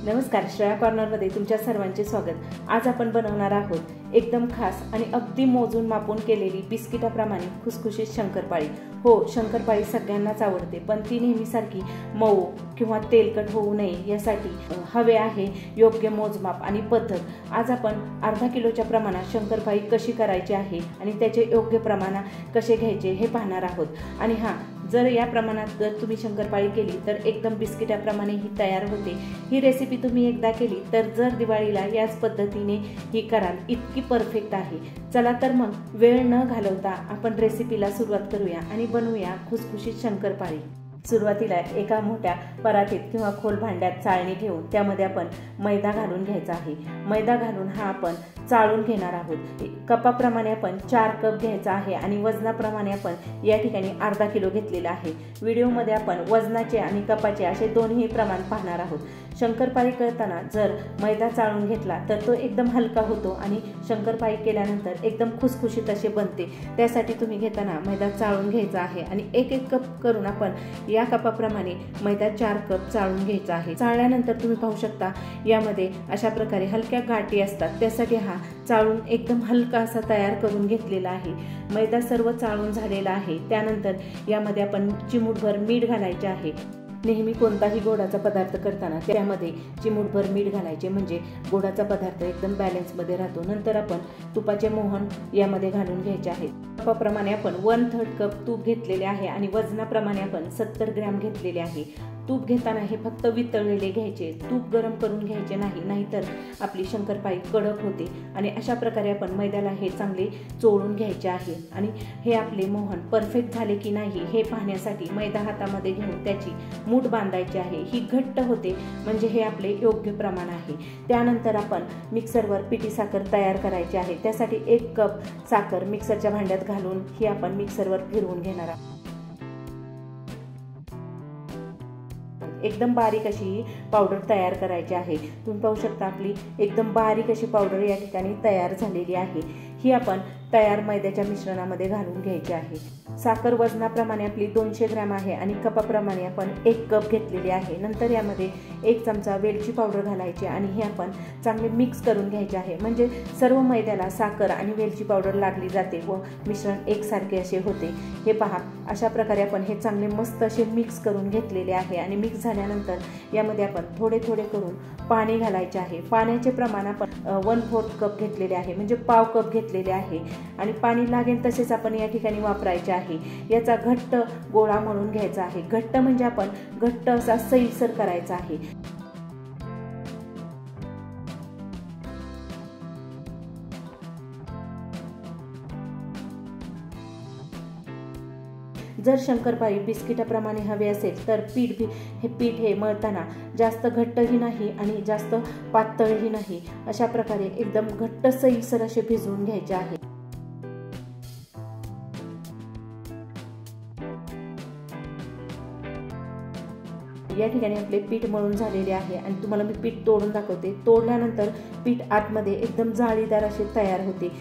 नमस्कार, श्रेया कॉर्नरमध्ये तुमच्या सर्वांचे स्वागत। आज आपण बनवणार आहोत एकदम खास आणि अगदी मोजून मापून केलेली बिस्किटाप्रमाणे खुसखुशीत शंकरपाळी। हो, शंकरपाळी सगळ्यांनाच आवडते, पण ती नेहमीसारखी मऊ किंवा तेलकट होऊ नये यासाठी हवे आहे योग्य मोजमाप आणि पद्धत। आज आपण अर्धा किलोच्या प्रमाणात शंकरपाळी कशी करायची आहे आणि त्याचे योग्य प्रमाण कसे घ्यायचे हे पाहणार आहोत। आणि जर या प्रमाणात जर तुम्ही शंकरपाळी केली तर एकदम बिस्किटाप्रमाणे ही तयार होते। ही रेसिपी तुम्ही एकदा केली तर जर दिवाळीला याच पद्धतीने ही कराल, इतकी परफेक्ट आहे। चला तर मग वेळ न घालवता आपण रेसिपीला सुरुवात करूया आणि बनवूया खुसखुशीत शंकरपाळी। सुरुवातीला एका मोठ्या परातीत किंवा खोल भांड्यात चाळणी घेऊन त्यामध्ये आपण मैदा घालून घ्यायचा आहे। मैदा घालून आपण चाळून घेणार आहोत। कपाप्रमाणे आपण 4 कप घ्यायचा आहे आणि वजनाप्रमाणे आपण या ठिकाणी अर्धा किलो घेतलेला आहे। व्हिडिओमध्ये आपण वजनाचे आणि कपाचे असे दोन्ही प्रमाण पाहणार आहोत। शंकरपाळी करताना जर मैदा चाळून घेतला तर तो एकदम हलका होतो आणि शंकरपाळी केल्यानंतर एकदम खुसखुशीत असे बनते। त्यासाठी तुम्ही घेताना मैदा चाळून घ्यायचा आहे आणि एक कप करून आपण या कपाप्रमाणे मैदा 4 कप चाळून घ्यायचा आहे। चाळल्यानंतर तुम्ही पाहू शकता यामध्ये अशा प्रकारे हलक्या गाठी असतात, त्यासाठी चाळून एकदम हलका असा तयार करून घेतलेला आहे। मैदा सर्व चाळून झालेला आहे। त्यानंतर यामध्ये आपण चिमूटभर मीठ घालायचे आहे। नेहमी कोणताही गोडाचा पदार्थ करताना त्यामध्ये चिमूटभर मीठ घालायचे, म्हणजे गोडाचा पदार्थ एकदम बॅलन्स मध्ये राहतो। नंतर आपण तुपाचे मोहन यामध्ये घालून घ्यायचे आहे। कपाप्रमाणे आपण 1/3 कप तूप घेतलेले आहे आणि वजनाप्रमाणे आपण 70 ग्रॅम घेतलेले आहे। तूप घेताना हे फक्त वितळलेले घ्यायचे, तूप गरम करून घ्यायचे नाही, नाहीतर आपली शंकरपाळी कडक होते। आणि अशा प्रकारे आपण मैद्याला हे चांगले चोळून घ्यायचे आहे। आणि हे आपले मोहन परफेक्ट झाले की नाही हे पाहण्यासाठी मैदा हातामध्ये घेऊन त्याची मूठ बांधायची आहे। ही घट्ट होते म्हणजे हे आपले योग्य प्रमाण आहे। त्यानंतर आपण मिक्सरवर पिठी साखर तयार करायची आहे। त्यासाठी 1 कप साखर मिक्सरच्या भांड्यात घालून ही आपण मिक्सरवर फिरवून घेणार आहोत। एकदम बारीक अशी पावडर तयार करायची आहे। तुम्ही पाहू शकता आपली एकदम बारीक अशी पावडर या ठिकाणी तयार झालेली आहे। ही आपण तयार मैद्याच्या मिश्रणामध्ये घालून घ्यायची आहे। साखर वजनाप्रमाणे आपली 200 ग्रॅम आहे आणि कपाप्रमाणे आपण 1 कप घेतलेली आहे। नंतर यामध्ये 1 चमचा वेलची पावडर घालायची आणि हे आपण चांगले मिक्स करून घ्यायचे आहे, म्हणजे सर्व मैद्याला साखर आणि वेलची पावडर लागली जाते व मिश्रण एकसारखे असे होते। हे पहा, अशा प्रकारे आपण हे चांगले मस्त असे मिक्स करून घेतलेले आहे। आणि मिक्स झाल्यानंतर यामध्ये आपण थोडे थोडे करून पाणी घालायचे आहे। पाण्याचे प्रमाण आपण 1/4 कप घेतलेले आहे, म्हणजे पाव कप घेतलेले आहे। आणि पाणी लागेल तसेच आपण या ठिकाणी वापरायचे आहे। याचा घट्ट गोळा मळून घ्यायचा आहे। घट्ट म्हणजे आपण घट्ट असा सैलसर करायचा आहे। जर शंकरपाळी बिस्किटाप्रमाणे हवे असेल तर पीठ हे मळताना जास्त घट्टही नाही आणि जास्त पातळही नाही, अशा प्रकारे एकदम घट्ट सैलसर असे भिजवून घ्यायचे आहे। या ठिकाणी आपले पीठ मळून झालेले आहे आणि तुम्हाला मी पीठ तोडून दाखवते। तोडल्यानंतर पीठ आतमध्ये एकदम जाळीदार असे तयार होते।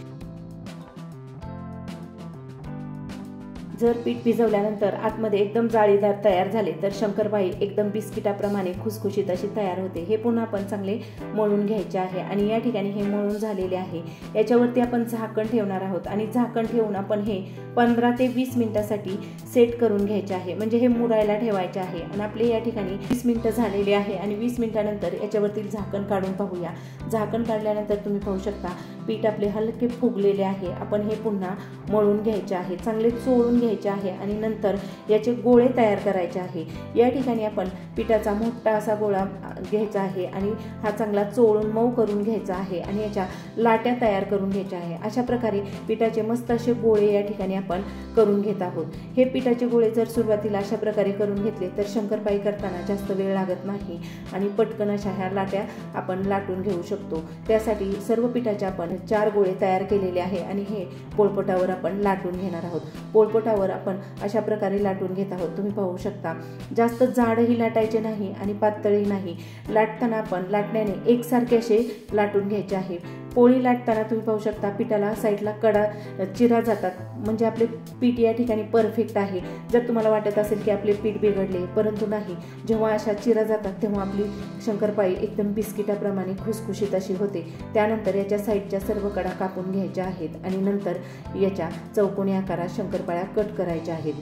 जर पीठ भिजवल्यानंतर आतमध्ये एकदम जाळीदार तयार झाले तर शंकरपाळी एकदम बिस्किटाप्रमाणे खुसखुशीत अशी तयार होते। हे पुन्हा आपण चांगले मळून घ्यायचे आहे आणि या ठिकाणी हे मळून झालेले आहे। याच्यावरती आपण झाकण ठेवणार आहोत आणि झाकण ठेवून आपण हे 15 ते 20 मिनिटांसाठी सेट करून घ्यायचे आहे, म्हणजे हे मुरायला ठेवायचे आहे। आणि आपले या ठिकाणी 20 मिनिटं झालेले आहे आणि 20 मिनिटांनंतर याच्यावरती झाकण काढून पाहूया। झाकण काढल्यानंतर तुम्ही पाहू शकता पीठ आपले हलके फुगलेले आहे। आपण हे पुन्हा मळून घ्यायचे आहे, चांगले चोळून घ्यायचे आहे आणि नंतर याचे गोळे तयार करायचे आहे। या ठिकाणी आपण पिठाचा मोठा असा गोळा घ्यायचा आहे आणि हा चांगला चोळून मऊ करून घ्यायचा आहे आणि याच्या लाट्या तयार करून घ्यायच्या आहे। अशा प्रकारे पिठाचे मस्त असे गोळे या ठिकाणी आपण करून घेत आहोत। हे पिठाचे गोळे जर सुरुवातीला अशा प्रकारे करून घेतले तर शंकरपाळी करताना जास्त वेळ लागत नाही आणि पटकन अशा ह्या लाट्या आपण लाटून घेऊ शकतो। त्यासाठी सर्व पिठाचे आपण 4 गोळे तयार केलेले आहे आणि हे पोळपाटावर आपण लाटून घेणार आहोत। पोळपाटावर आपण अशा प्रकारे लाटून घेत आहोत। तुम्ही पाहू शकता जास्त जाडही लाटायचे नाही आणि पातळही नाही। लाटताना आपण लाटण्याने एकसारखे असे लाटून घ्यायचे आहे। पोळी लाटताना तुम्ही पाहू शकता पिठाला साईडला कडा चिरा जातात, म्हणजे आपले पीठ या ठिकाणी परफेक्ट आहे. जर तुम्हाला वाटत असेल की आपले पीठ बिघडले, परंतु नाही, जेव्हा अशा चिरा जातात तेव्हा आपली शंकरपाळी एकदम बिस्किटाप्रमाणे खुसखुशीत अशी होते. त्यानंतर याच्या साईडच्या सर्व कडा कापून घ्यायच्या आहेत आणि नंतर याच्या चौकोनी आकारात शंकरपाळ्या कट करायच्या आहेत.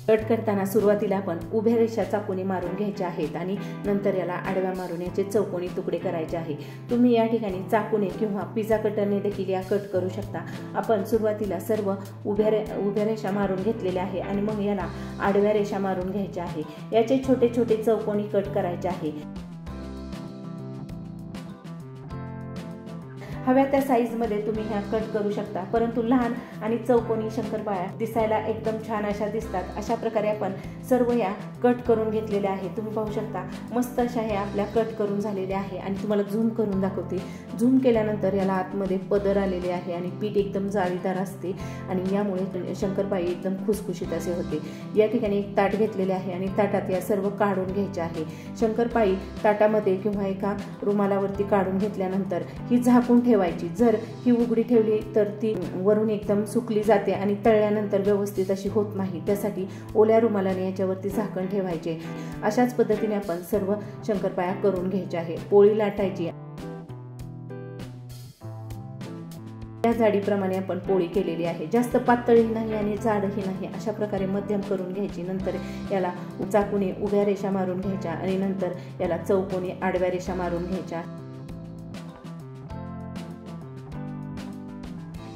कट करताना सुरुवातीला आपण उभ्या रेषा चाकूने मारून घ्यायच्या आहेत आणि नंतर याला आडव्या मारून याचे चौकोनी तुकडे करायचे आहे. तुम्ही या ठिकाणी चाकूने किंवा पिझ्झा कटरने देखील या कट करू शकता. आपण सुरुवातीला सर्व उभ्या रेषा मारून घेतलेल्या आहे आणि मग याला आडव्या रेषा मारून घ्यायच्या आहे. याचे छोटे छोटे चौकोनी कट करायचे आहे. हव्या त्या साईजमध्ये तुम्ही ह्या कट करू शकता, परंतु लहान आणि चौकोनी शंकरपाळ्या दिसायला एकदम छान अशा दिसतात. अशा प्रकारे आपण सर्व या कट करून घेतलेल्या आहेत. तुम्ही पाहू शकता मस्त अशा ह्या आपल्या कट करून झालेल्या आहे आणि तुम्हाला झूम करून दाखवते. झूम केल्यानंतर याला आतमध्ये पदर आलेले आहे आणि पीठ एकदम जाळीदार असते आणि यामुळे शंकरपाळी एकदम खुसखुशीत असे होते. या ठिकाणी एक ताट घेतलेले आहे आणि ताटात या सर्व काढून घ्यायचे आहे. शंकरपाळी ताटामध्ये किंवा एका रुमालावरती काढून घेतल्यानंतर ही झाकून ठेवायची. जर ही उघडी ठेवली तर ती वरून एकदम सुकली जाते आणि तळल्यानंतर व्यवस्थित अशी होत नाही. त्यासाठी ओल्या रुमालाने याच्यावरती झाकण ठेवायचे. अशाच पद्धतीने आपण सर्व शंकरपाळ्या करून घ्यायच्या आहे. पोळी लाटायची. या जाडीप्रमाणे आपण पोळी केलेली आहे. जास्त पातळही नाही आणि जाडही नाही, अशा प्रकारे मध्यम करून घ्यायची. नंतर याला चाकूने उभ्या रेषा मारून घ्यायच्या आणि नंतर याला चौकोनी आडव्या रेषा मारून घ्यायच्या.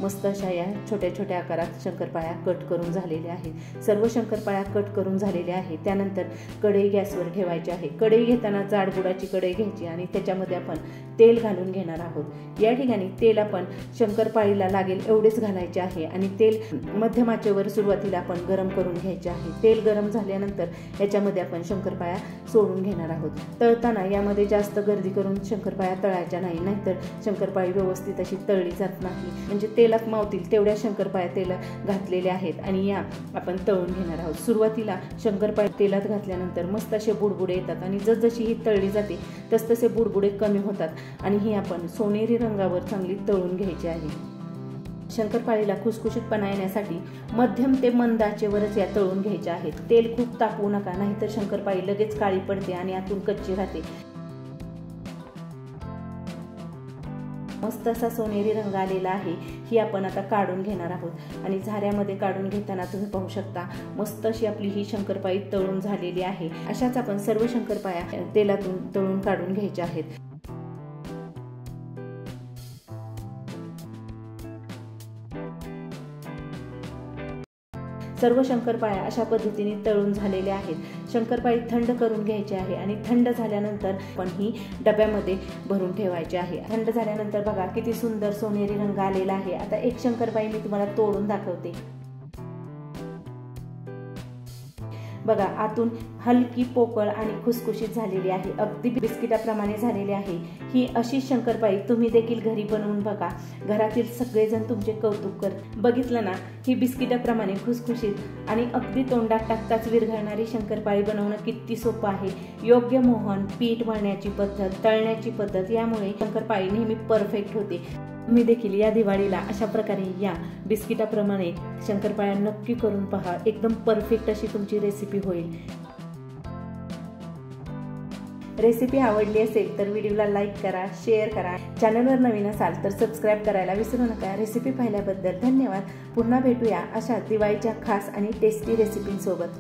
मस्त अशा या छोट्या छोट्या आकारात शंकरपाळ्या कट करून झालेल्या आहेत. सर्व शंकरपाळ्या कट करून झालेल्या आहेत. त्यानंतर कढई गॅसवर ठेवायची आहे. कढई घेताना जाड बुडाची कढई घ्यायची आणि त्याच्यामध्ये आपण तेल घालून घेणार आहोत. या ठिकाणी तेल आपण शंकरपाळीला लागेल एवढेच घालायचे आहे आणि तेल मध्यम आचेवर सुरुवातीला आपण गरम करून घ्यायचे आहे. तेल गरम झाल्यानंतर याच्यामध्ये आपण शंकरपाळ्या सोडून घेणार आहोत. तळताना यामध्ये जास्त गर्दी करून शंकरपाळ्या तळायच्या नाही, नाहीतर शंकरपाळी व्यवस्थित अशी तळली जात नाही. म्हणजे तेलात मावतील तेवढ्या शंकरपाळ्या तेल घातलेल्या आहेत आणि या आपण तळून घेणार आहोत. सुरुवातीला शंकरपाळी तेलात घातल्यानंतर मस्त असे बुडबुडे येतात आणि जसजशी ही तळली जाते तसतसे बुडबुडे कमी होतात आणि ही आपण सोनेरी रंगावर चांगली तळून घ्यायची आहे. शंकरपाळीला खुसखुशीतपणा येण्यासाठी मध्यम ते मंद आचेवरच या तळून घ्यायच्या आहेत. तेल खूप तापवू नका, नाहीतर शंकरपाळी लगेच काळी पडते आणि आतून कच्ची राहते. मस्त असा सोनेरी रंग आलेला आहे. ही आपण आता काढून घेणार आहोत आणि झाऱ्यामध्ये काढून घेताना तुम्ही पाहू शकता मस्त अशी आपली ही शंकरपाळी तळून झालेली आहे. अशाच आपण सर्व शंकरपाळ्या तेलातून तळून काढून घ्यायच्या आहेत. सर्व शंकरपाळ्या अशा पद्धतीने तळून झालेल्या आहेत. शंकरपाळी थंड करून घ्यायची आहे आणि थंड झाल्यानंतर पण ही डब्यामध्ये भरून ठेवायची आहे. थंड झाल्यानंतर बघा किती सुंदर सोनेरी रंग आलेला आहे. आता एक शंकरपाळी मी तुम्हाला तोडून दाखवते. बघा आतून हलकी पोकळ आणि खुसखुशीत झालेली आहे. अगदी बिस्किटाप्रमाणे झालेली आहे. ही अशी शंकरपाळी तुम्ही देखील घरी बनवून बघा. घरातील सगळेजण तुमचे कौतुक करतील. बघितलं ना, ही बिस्किटाप्रमाणे खुसखुशीत आणि अगदी तोंडात टाकताच विरघळणारी शंकरपाळी बनवणं किती सोपं आहे. योग्य मोहन, पीठ मळण्याची पद्धत, तळण्याची पद्धत यामुळे शंकरपाळी नेहमी परफेक्ट होते. तुम्ही देखील या दिवाळीला अशा प्रकारे या बिस्किटाप्रमाणे शंकरपाळ्या नक्की करून पहा. एकदम परफेक्ट अशी तुमची रेसिपी होईल. रेसिपी आवडली असेल तर व्हिडिओला लाईक करा, शेअर करा. चॅनलवर नवीन असाल तर सबस्क्राईब करायला विसरू नका. रेसिपी पाहिल्याबद्दल धन्यवाद. पुन्हा भेटूया अशा दिवाळीच्या खास आणि टेस्टी रेसिपींसोबत.